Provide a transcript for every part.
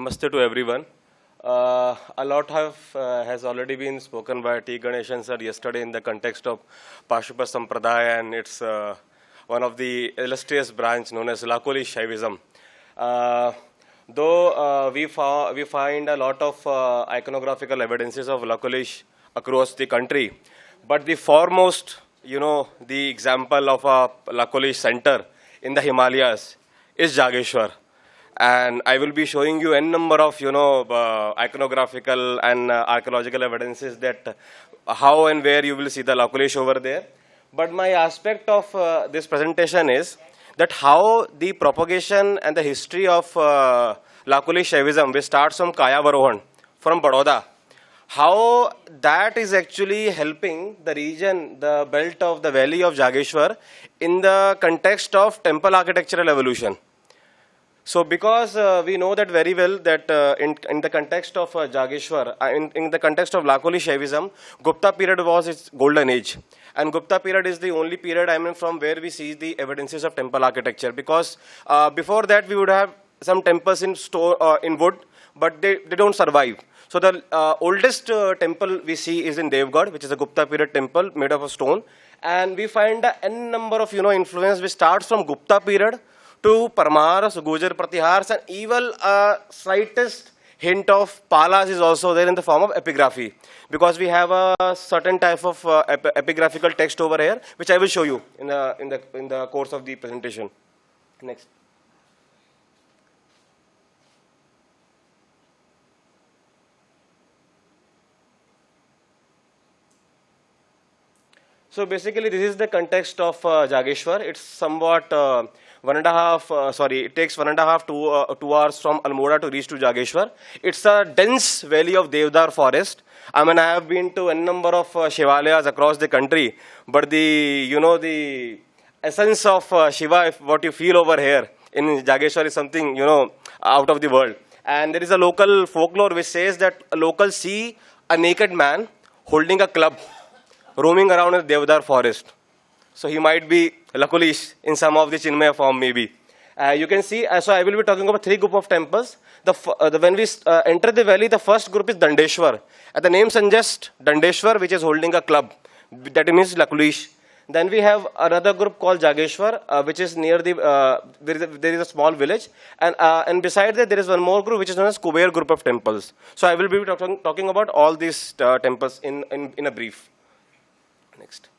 Namaste to everyone. A lot has already been spoken by T. Ganeshan sir yesterday in the context of Pashupa Sampradaya, and it's one of the illustrious branch known as Lakoli Shaivism. Though we find a lot of iconographical evidences of Lakolish across the country, but the foremost, the example of a Lakolish center in the Himalayas is Jageshwar. And I will be showing you n number of, iconographical and archaeological evidences that how and where you will see the Lakolish over there. But my aspect of this presentation is that how the propagation and the history of Lakolish Shaivism, which starts from Kaya Varohan, from Baroda, how that is actually helping the region, the belt of the valley of Jageshwar in the context of temple architectural evolution. So because we know that very well that in the context of Jageshwar, in the context of Lakoli Shaivism, Gupta period was its golden age. And Gupta period is the only period, from where we see the evidences of temple architecture. Because before that we would have some temples in wood, but they don't survive. So the oldest temple we see is in Devgad, which is a Gupta period temple made of a stone. And we find n number of influence which starts from Gupta period to Parmaras, Gujar Pratihars, and even slightest hint of Palas is also there in the form of epigraphy. Because we have a certain type of epigraphical text over here, which I will show you in the course of the presentation. Next. So basically, this is the context of Jageshwar. It's somewhat it takes 1.5 to 2 hours from Almora to reach to Jageshwar. It's a dense valley of Devdar forest. I have been to a number of Shivalayas across the country, but the essence of Shiva, what you feel over here in Jageshwar is something, out of the world. And there is a local folklore which says that locals see a naked man holding a club, roaming around in the Devdar forest. So he might be Lakolish in some of the Chinmaya form maybe. You can see, so I will be talking about 3 groups of temples. When we enter the valley, the first group is Dandeshwar. The name suggests Dandeshwar, which is holding a club. That means Lakolish. Then we have another group called Jageshwar, which is near the, there is a small village. And beside that, there is one more group, which is known as Kuber group of temples. So I will be talking about all these temples in a brief. Next.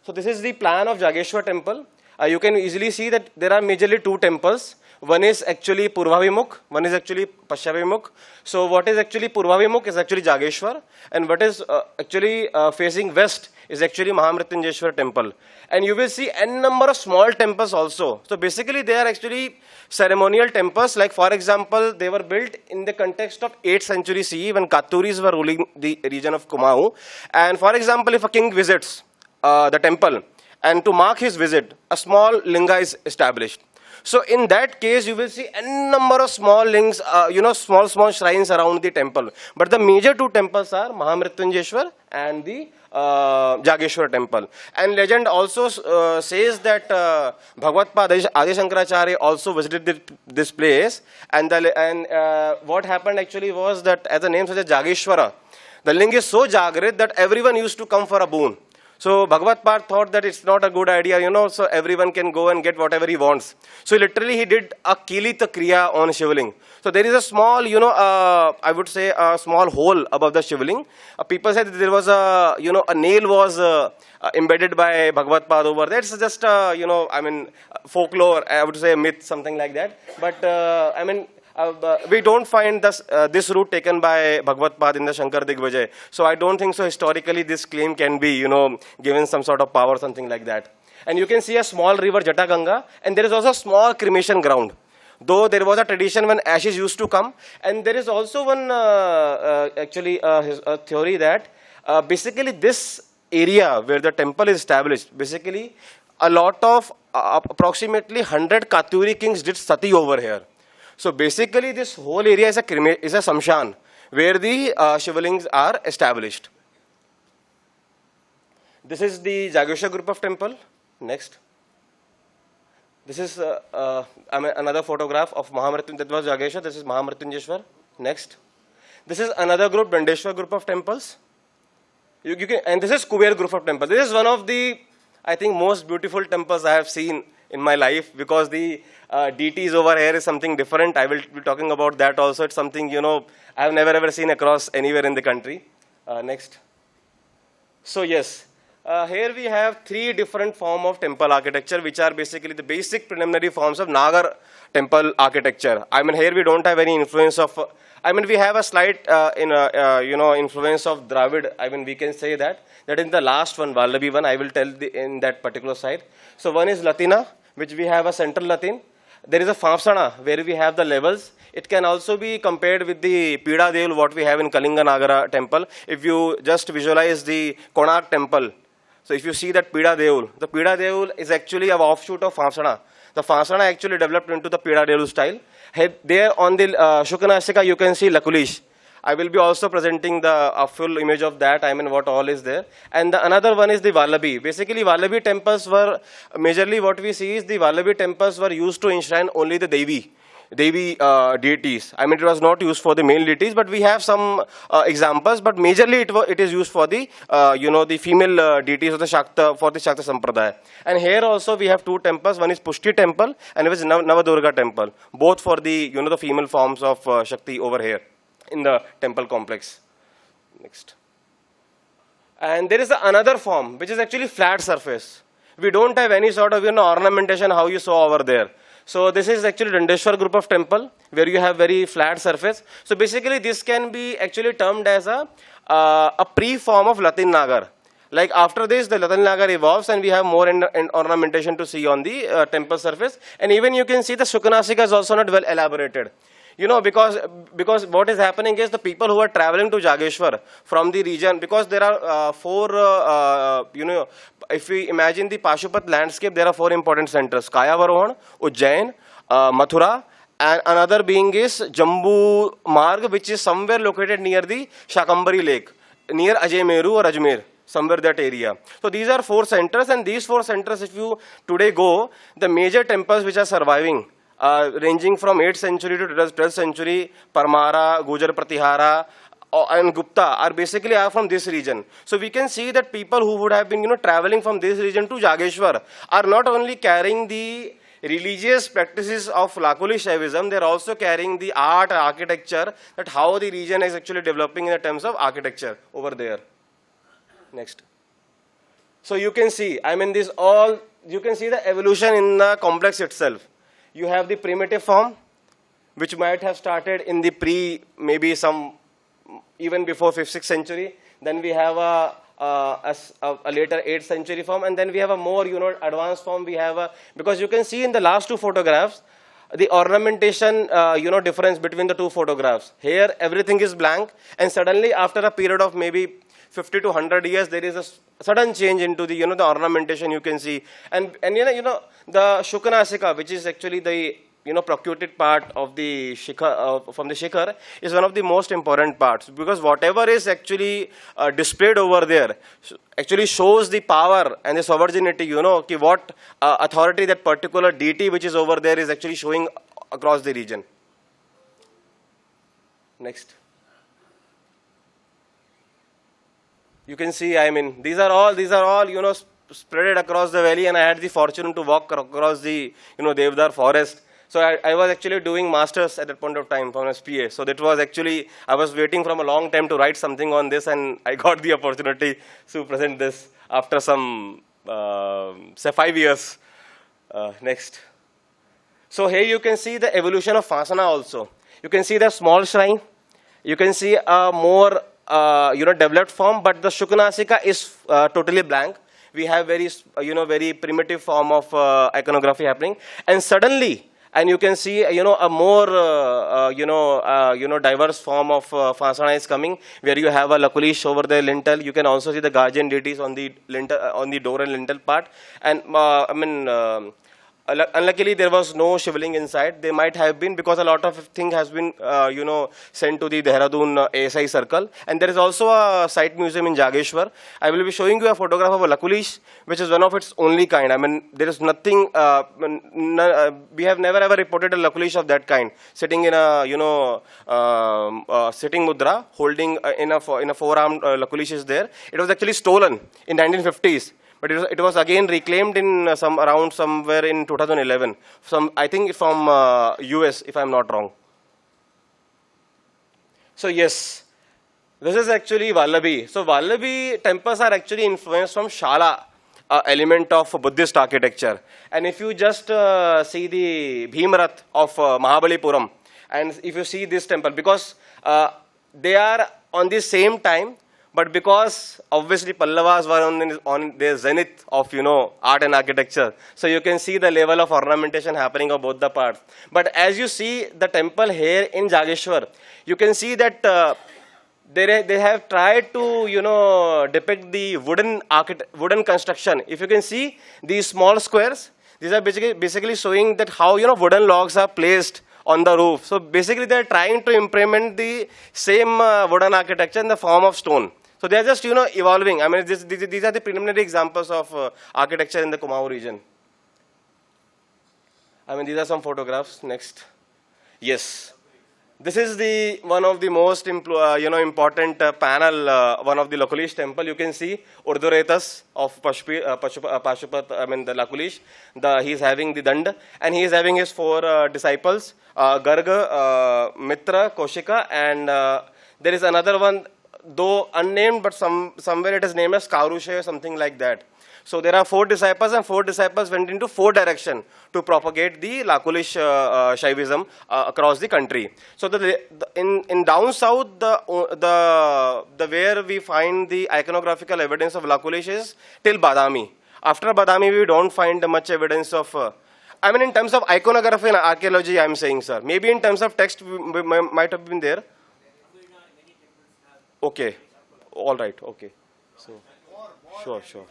So this is the plan of Jageshwar temple. You can easily see that there are majorly 2 temples. One is actually Purvavimukh, one is actually Paschavimukh. So what is actually Purvavimukh is actually Jageshwar, and what is actually facing west is actually Mahamrityunjeshwar temple. And you will see n number of small temples also. So basically they are actually ceremonial temples. Like for example, they were built in the context of 8th century CE when Katuris were ruling the region of Kumaon. And for example, if a king visits the temple, and to mark his visit, a small linga is established. So in that case, you will see n number of small links, small shrines around the temple. But the major 2 temples are Mahamrityunjeshwar and the Jageshwar temple. And legend also says that Bhagavad Adi Shankaracharya also visited this place. And what happened actually was that, as the name suggests, Jageshwara, the linga is so Jagrit that everyone used to come for a boon. So Bhagavad Path thought that it's not a good idea, so everyone can go and get whatever he wants. So literally he did a Kilita Kriya on Shivling. So there is a small, I would say a small hole above the Shivling. People said that there was a nail was embedded by Bhagavad Path over there. It's just, folklore, I would say a myth, something like that. But, we don't find this route taken by Bhagavad Path in the Shankar Digvijay. So I don't think so historically this claim can be, given some sort of power, something like that. And you can see a small river, Jataganga, and there is also a small cremation ground. Though there was a tradition when ashes used to come. And there is also one, a theory that basically this area where the temple is established, basically a lot of approximately 100 Katuri kings did sati over here. So basically this whole area is a samshan where the Shivalings are established. This is the Jageshwar group of temple. Next. This is another photograph of Mahamrityunjeshwar. That was Jageshwara. This is Mahamrityunjeshwar. Next. This is another group, Dandeshwar group of temples. You can, and this is Kuber group of temples. This is one of the, I think, most beautiful temples I have seen in my life, because the deities over here is something different. I will be talking about that also. It's something, you know, I have never ever seen across anywhere in the country. Next. So yes, here we have three different form of temple architecture, which are basically the basic preliminary forms of Nagar temple architecture. I mean, here we don't have any influence of, I mean, we have a slight, you know, influence of Dravid. I mean, we can say that. That in the last one, Vallabi one, I will tell in that particular side. So one is Latina, which we have a central Latin. There is a Famsana, where we have the levels. It can also be compared with the Pida Deul, what we have in Kalinga Nagara temple. If you just visualize the Konark temple, so if you see that Pida Deul, the Pida Deul is actually an offshoot of Famsana. The Famsana actually developed into the Pida Deul style. There on the Shukanasika, you can see Lakulish. I will be also presenting the full image of that, I mean what all is there. And the another one is the Vallabi. Basically Vallabi temples were, majorly what we see is the Vallabi temples were used to enshrine only the Devi deities. I mean, it was not used for the male deities, but we have some examples, but majorly it is used for the, you know, the female deities of the Shakta, for the Shakta Sampradaya. And here also we have two temples. One is Pushti temple and it is Navadurga temple, both for the, you know, the female forms of Shakti over here in the temple complex. Next. And there is another form which is actually flat surface. We don't have any sort of, you know, ornamentation how you saw over there. So this is actually Dandeshwar group of temple, where you have very flat surface. So basically this can be actually termed as a pre-form of Latin Nagar. Like after this, the Latin Nagar evolves and we have more ornamentation to see on the temple surface. And even you can see the Shukanasika is also not well elaborated. You know, because what is happening is the people who are traveling to Jageshwar from the region, because there are four, you know, if we imagine the Pashupat landscape, there are four important centers: Kayavarohan, Ujjain, Mathura, and another being is Jambu Marg, which is somewhere located near the Shakambari lake, near Ajmeru or Ajmer, somewhere that area. So these are four centers, and these four centers, if you today go, the major temples which are surviving, ranging from 8th century to 12th century, Parmara, Gujar Pratihara, and Gupta are basically from this region. So we can see that people who would have been, you know, traveling from this region to Jageshwar are not only carrying the religious practices of Lakuli Shaivism, they are also carrying the art, architecture, that how the region is actually developing in terms of architecture over there. Next. So you can see, I mean, this all, you can see the evolution in the complex itself. You have the primitive form, which might have started in the maybe some, even before 5th, 6th century. Then we have a later 8th century form, and then we have a more, you know, advanced form. We have because you can see in the last two photographs, the ornamentation, you know, difference between the two photographs. Here, everything is blank, and suddenly after a period of maybe 50 to 100 years, there is a sudden change into the, you know, the ornamentation you can see. And you know, the Shukanasika, which is actually the, you know, procuted part of the Shikhar, from the Shikhar, is one of the most important parts, because whatever is actually displayed over there actually shows the power and the sovereignty, you know, what authority that particular deity which is over there is actually showing across the region. Next. You can see, I mean, these are all, you know, spread across the valley, and I had the fortune to walk across the, you know, Devdar forest. So I was actually doing masters at that point of time from SPA. So that was actually, I was waiting from a long time to write something on this, and I got the opportunity to present this after some, say 5 years. Next. So here you can see the evolution of Fasana also. You can see the small shrine. You can see a more, you know, developed form, but the Shukanasika is totally blank. We have very, you know, very primitive form of iconography happening, and suddenly, and you can see, you know, a more, you know, diverse form of Fasana is coming, where you have a Lakulish over the lintel. You can also see the guardian deities on the lintel, on the door and lintel part, and I mean, Unluckily, there was no shivling inside. They might have been because a lot of thing has been, sent to the Dehradun ASI circle. And there is also a site museum in Jageshwar. I will be showing you a photograph of a Lakulish, which is one of its only kind. I mean, there is nothing, we have never ever reported a Lakulish of that kind, sitting in a, sitting mudra, holding in a forearm Lakulish is there. It was actually stolen in 1950s. But it was again reclaimed in around somewhere in 2011. I think from US, if I'm not wrong. So yes, this is actually Vallabhi. So Vallabhi temples are actually influenced from Shala element of Buddhist architecture. And if you just see the Bhimrath of Mahabalipuram, and if you see this temple, because they are on the same time, but because obviously Pallavas were on their zenith of art and architecture, so you can see the level of ornamentation happening of both the parts. But as you see the temple here in Jageshwar, you can see that they have tried to depict the wooden construction. If you can see these small squares, these are basically showing that how wooden logs are placed on the roof. So basically they are trying to implement the same wooden architecture in the form of stone. So they are just evolving. I mean, these are the preliminary examples of architecture in the Kumaon region. I mean, these are some photographs. Next. Yes. This is the one of the most important panel, one of the Lakulish temple. You can see Urdhvaretas of Pashupat, I mean the Lakulish. He is having the Dand, and he is having his 4 disciples, Garga, Mitra, Koshika, and there is another one, though unnamed, but somewhere it is named as Karusha or something like that. So there are 4 disciples, and 4 disciples went into 4 directions to propagate the Lakulish Shaivism across the country. So in down south, the where we find the iconographical evidence of Lakulish is till Badami. After Badami, we don't find much evidence of. I mean, in terms of iconography and archaeology, I am saying, sir. Maybe in terms of text, we might have been there. Okay. All right. Okay. So, sure.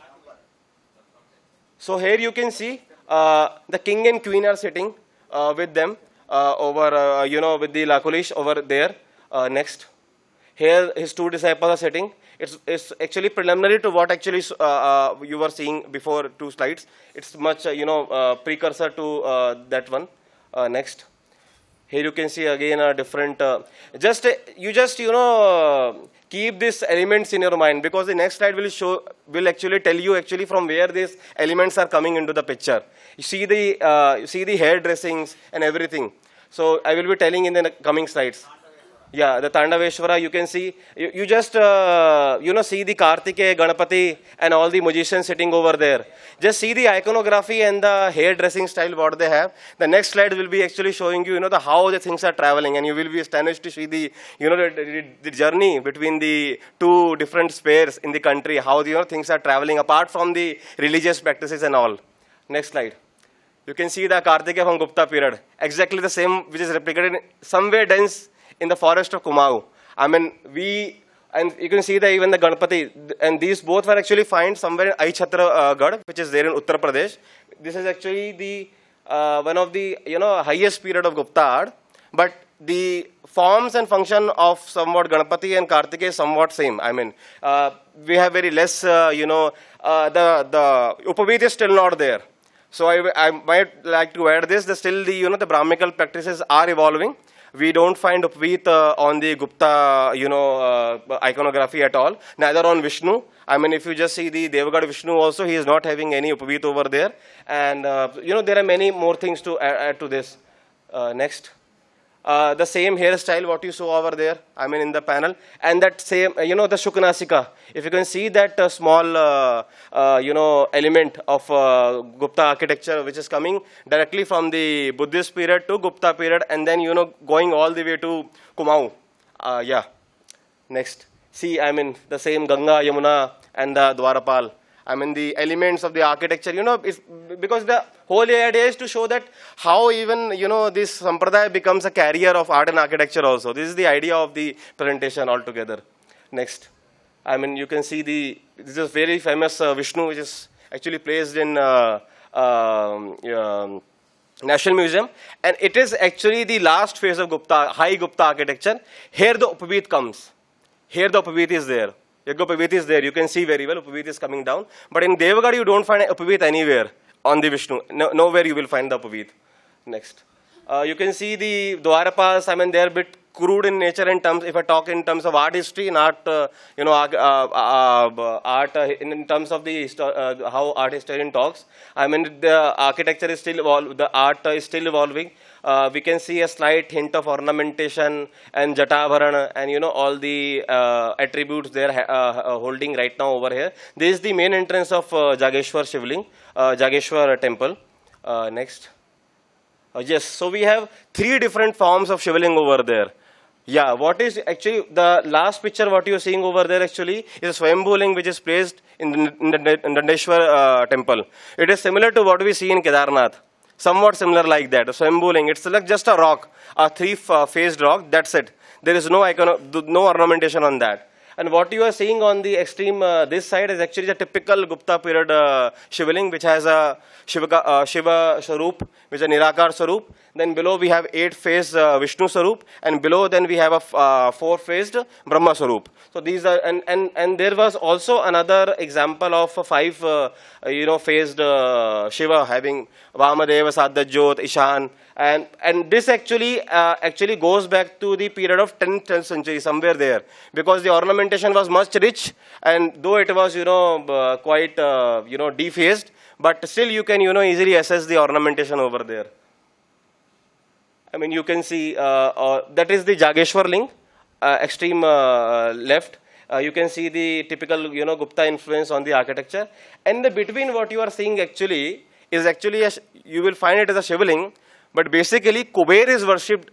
So here you can see the king and queen are sitting with them over, with the Lakulish over there. Next. Here his 2 disciples are sitting. It's actually preliminary to what actually you were seeing before 2 slides. It's much, precursor to that one. Next. Here you can see again a different, keep these elements in your mind, because the next slide will actually tell you actually from where these elements are coming into the picture. You see the hair dressings and everything. So I will be telling in the coming slides. Yeah, the Tandaveshwara, you can see, you just, see the Kartikeya, Ganapati and all the magicians sitting over there. Just see the iconography and the hairdressing style what they have. The next slide will be actually showing you, how the things are traveling, and you will be astonished to see the, the journey between the 2 different spheres in the country, how the things are traveling apart from the religious practices and all. Next slide. You can see the Kartikeya from Gupta period, exactly the same, which is replicated somewhere dense in the forest of Kumaon. I mean, and you can see that even the Ganapati, and these both were actually found somewhere in Aichhatra Gad, which is there in Uttar Pradesh. This is actually the one of the highest period of Gupta art, but the forms and function of somewhat Ganapati and Kartikeya is somewhat same. I mean, we have very less, the Upaveet is still not there. So I might like to add this, that still the, the Brahminical practices are evolving. We don't find Upveet on the Gupta, iconography at all. Neither on Vishnu. I mean, if you just see the Devagad Vishnu also, he is not having any Upveet over there. And, there are many more things to add to this. Next. The same hairstyle what you saw over there, I mean in the panel, and that same, the Shuknasika. If you can see that small, element of Gupta architecture which is coming directly from the Buddhist period to Gupta period, and then, going all the way to Kumaon. Yeah. Next. See, I mean, the same Ganga, Yamuna, and the Dwarapal. I mean, the elements of the architecture, it's because the whole idea is to show that how even, this Sampradaya becomes a carrier of art and architecture also. This is the idea of the presentation altogether. Next. I mean, you can see this is very famous Vishnu, which is actually placed in National Museum, and it is actually the last phase of Gupta, high Gupta architecture. Here the Upaveet comes. Here the Upaveet is there. Upaveet is there. You can see very well Upaveet is coming down. But in Devagad you don't find Upaveet anywhere on the Vishnu. No, nowhere you will find the Upaveet. Next. You can see the Dwarapas. I mean, they are a bit crude in nature in terms, if I talk in terms of art history and art, art in terms of the how art historian talks. I mean, the architecture is still the art is still evolving. We can see a slight hint of ornamentation and Jatavaran and all the attributes they are holding right now over here. This is the main entrance of Jageshwar Shivling, Jageshwar temple. Next. Yes, so we have 3 different forms of shivling over there. Yeah, what is actually the last picture what you are seeing over there actually is a Swayambhu Ling which is placed in the Dandeshwar temple. It is similar to what we see in Kedarnath. Somewhat similar like that, a Swayambhu Ling. It's like just a rock, a 3-faced rock, that's it. There is no ornamentation on that. And what you are seeing on the extreme this side is actually the typical Gupta period Shivling, which has a Shiva Sarup, which is a Nirakar Sarup. Then below we have 8-faced Vishnu Sarup, and below then we have a 4-faced Brahma Sarup. So these are, and there was also another example of a 5-faced Shiva having Vamadeva, Sadhajot, Ishan. And this actually goes back to the period of 10th century, somewhere there, because the ornamentation was much rich, and though it was quite defaced, but still you can easily assess the ornamentation over there. I mean, you can see that is the Jageshwar Ling, extreme left. You can see the typical Gupta influence on the architecture, and the between what you are seeing actually is you will find it as a Shivling. But basically, Kuber is worshipped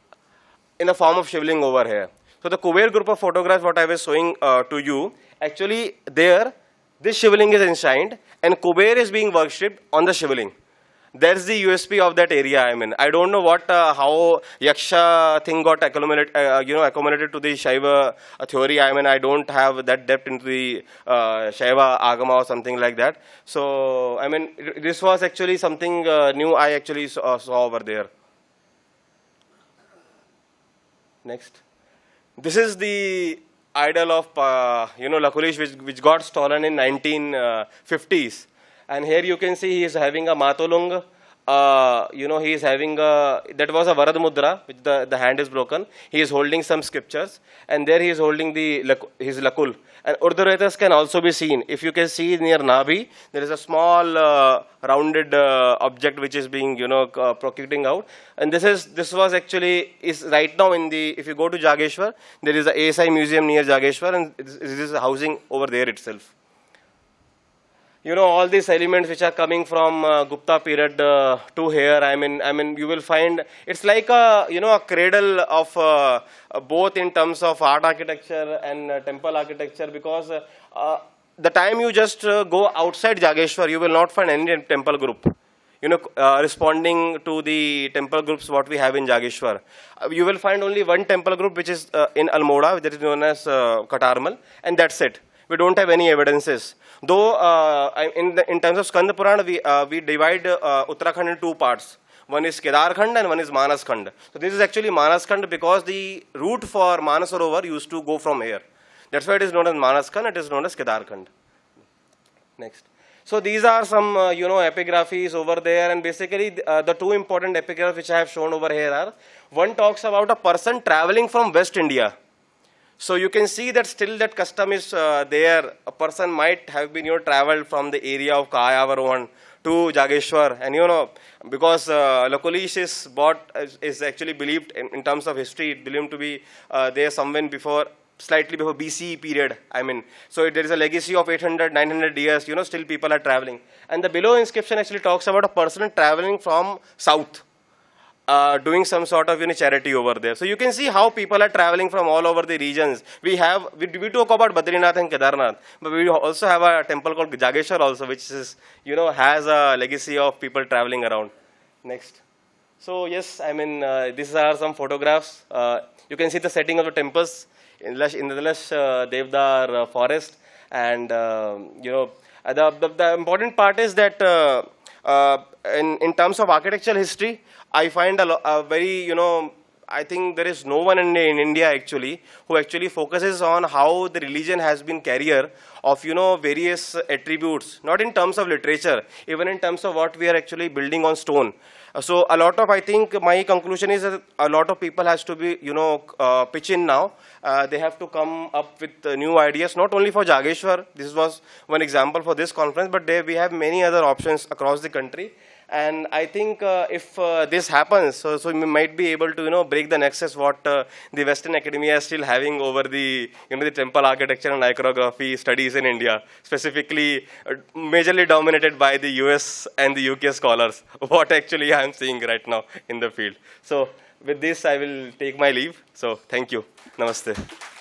in a form of Shivling over here. So the Kuber group of photographs, what I was showing to you, actually there, this Shivling is enshrined, and Kuber is being worshipped on the Shivling. That's the USP of that area. I mean, I don't know how Yaksha thing got accommodated to the Shaiva theory. I mean, I don't have that depth into the Shaiva Agama or something like that. So, I mean, this was actually something new I actually saw over there. Next. This is the idol of, Lakulish, which got stolen in 1950s. And here you can see he is having a Matolung, he is having that was a Varad Mudra, which the hand is broken. He is holding some scriptures, and there he is holding his Lakul. And Urdhvaretas can also be seen. If you can see near Nabhi, there is a small rounded object which is being, protruding out. And this was actually, is right now if you go to Jageshwar, there is a ASI museum near Jageshwar, and this is housing over there itself. All these elements which are coming from Gupta period to here, I mean, you will find it's like a cradle of both in terms of art architecture and temple architecture, because the time you just go outside Jageshwar, you will not find any temple group, responding to the temple groups what we have in Jageshwar. You will find only one temple group which is in Almora, that is known as Katarmal, and that's it. We don't have any evidences. Though in terms of Skanda Purana, we divide Uttarakhand in 2 parts. One is Kedarkhand and one is Manaskhand. So this is actually Manaskhand because the route for Manasarovar used to go from here. That's why it is known as Manaskhand, it is known as Kedarkhand. Next. So these are some epigraphies over there, and basically the 2 important epigraphs which I have shown over here are, one talks about a person traveling from West India. So you can see that still that custom is there. A person might have been traveled from the area of Kayavarohan to Jageshwar, and because Lakulish is actually believed in terms of history, it believed to be there somewhere slightly before BCE period. I mean, so there is a legacy of 800, 900 years. Still people are traveling, and the below inscription actually talks about a person traveling from south. Doing some sort of charity over there. So you can see how people are traveling from all over the regions. We talk about Badrinath and Kedarnath, but we also have a temple called Jageshwar also, which is has a legacy of people traveling around. Next. So yes, I mean these are some photographs. You can see the setting of the temples in the lush Devdar forest, and the important part is that In terms of architectural history, I find a very, I think there is no one in India actually who actually focuses on how the religion has been carrier of, various attributes, not in terms of literature, even in terms of what we are actually building on stone. So a lot of, I think my conclusion is that a lot of people has to be, pitch in now. They have to come up with new ideas, not only for Jageshwar. This was one example for this conference, but we have many other options across the country. And I think if this happens, so we might be able to, break the nexus what the Western academia is still having over the, the temple architecture and iconography studies in India, specifically majorly dominated by the US and the UK scholars, what actually I am seeing right now in the field. So with this, I will take my leave. So thank you. Namaste.